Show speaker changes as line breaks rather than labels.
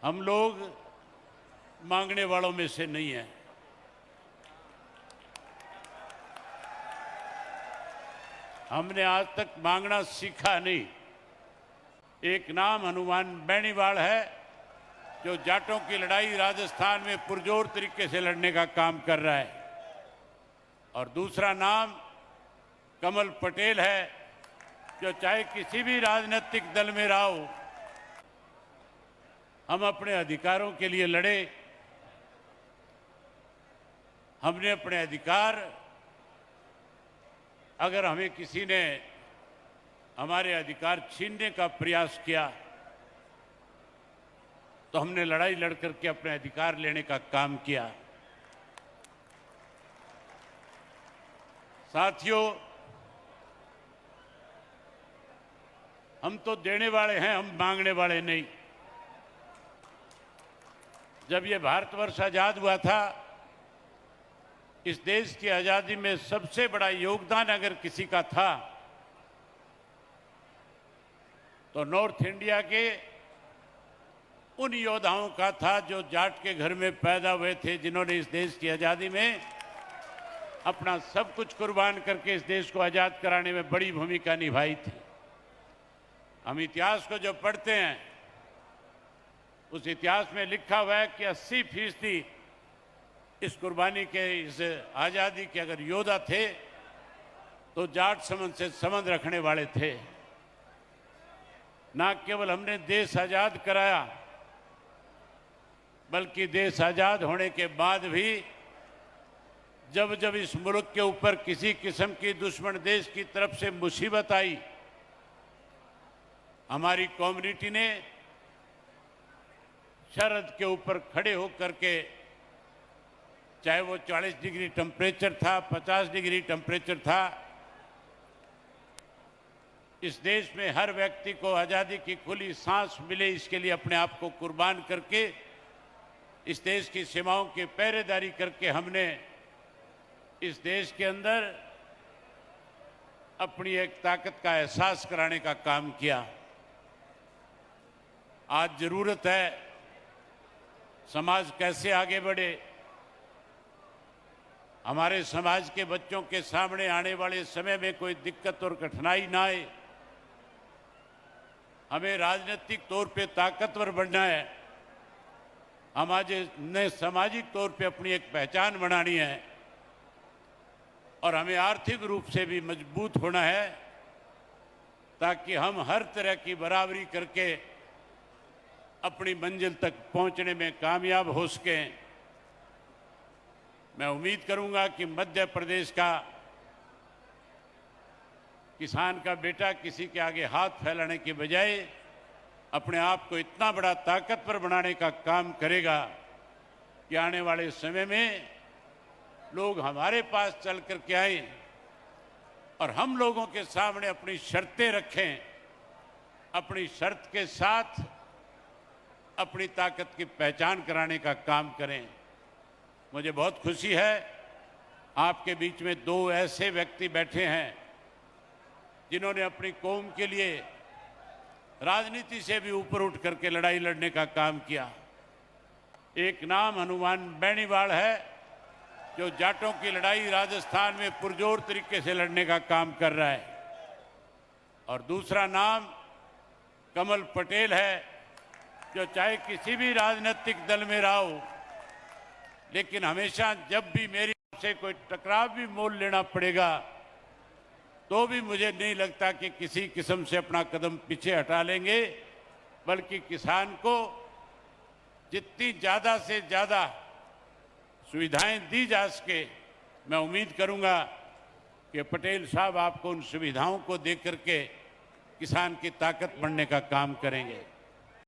हम लोग मांगने वालों में से नहीं हैं। हमने आज तक मांगना सीखा नहीं। एक नाम हनुमान बेनीवाल है, जो जाटों की लड़ाई राजस्थान में पुरजोर तरीके से लड़ने का काम कर रहा है, और दूसरा नाम कमल पटेल है, जो चाहे किसी भी राजनीतिक दल में रहा हो, हम अपने अधिकारों के लिए लड़े। हमने अपने अधिकार, अगर हमें किसी ने हमारे अधिकार छीनने का प्रयास किया तो हमने लड़ाई लड़ करके अपने अधिकार लेने का काम किया। साथियों, हम तो देने वाले हैं, हम मांगने वाले नहीं। जब ये भारतवर्ष आजाद हुआ था, इस देश की आजादी में सबसे बड़ा योगदान अगर किसी का था तो नॉर्थ इंडिया के उन योद्धाओं का था जो जाट के घर में पैदा हुए थे, जिन्होंने इस देश की आजादी में अपना सब कुछ कुर्बान करके इस देश को आजाद कराने में बड़ी भूमिका निभाई थी। हम इतिहास को जब पढ़ते हैं, उस इतिहास में लिखा हुआ है कि 80% इस कुर्बानी के, इस आजादी के अगर योद्धा थे तो जाट समाज से संबंध रखने वाले थे। ना केवल हमने देश आजाद कराया, बल्कि देश आजाद होने के बाद भी जब जब इस मुल्क के ऊपर किसी किस्म की दुश्मन देश की तरफ से मुसीबत आई, हमारी कम्युनिटी ने सरहद के ऊपर खड़े होकर के, चाहे वो 40 डिग्री टेम्परेचर था, 50 डिग्री टेम्परेचर था, इस देश में हर व्यक्ति को आज़ादी की खुली सांस मिले, इसके लिए अपने आप को कुर्बान करके इस देश की सीमाओं की पहरेदारी करके हमने इस देश के अंदर अपनी एक ताकत का एहसास कराने का काम किया। आज जरूरत है समाज कैसे आगे बढ़े, हमारे समाज के बच्चों के सामने आने वाले समय में कोई दिक्कत और कठिनाई ना आए। हमें राजनीतिक तौर पे ताकतवर बनना है, हमारे सामाजिक तौर पे अपनी एक पहचान बनानी है, और हमें आर्थिक रूप से भी मजबूत होना है, ताकि हम हर तरह की बराबरी करके अपनी मंजिल तक पहुंचने में कामयाब हो सकें। मैं उम्मीद करूंगा कि मध्य प्रदेश का किसान का बेटा किसी के आगे हाथ फैलाने के बजाय अपने आप को इतना बड़ा ताकतवर बनाने का काम करेगा कि आने वाले समय में लोग हमारे पास चल कर के आए और हम लोगों के सामने अपनी शर्तें रखें, अपनी शर्त के साथ अपनी ताकत की पहचान कराने का काम करें। मुझे बहुत खुशी है आपके बीच में दो ऐसे व्यक्ति बैठे हैं जिन्होंने अपनी कौम के लिए राजनीति से भी ऊपर उठ करके लड़ाई लड़ने का काम किया। एक नाम हनुमान बेनीवाल है, जो जाटों की लड़ाई राजस्थान में पुरजोर तरीके से लड़ने का काम कर रहा है, और दूसरा नाम कमल पटेल है, जो चाहे किसी भी राजनीतिक दल में रहा हो, लेकिन हमेशा जब भी मेरी से कोई टकराव भी मोल लेना पड़ेगा तो भी मुझे नहीं लगता कि किसी किस्म से अपना कदम पीछे हटा लेंगे, बल्कि किसान को जितनी ज़्यादा से ज़्यादा सुविधाएं दी जा सके, मैं उम्मीद करूंगा कि पटेल साहब आपको उन सुविधाओं को दे करके किसान की ताकत बढ़ने का काम करेंगे।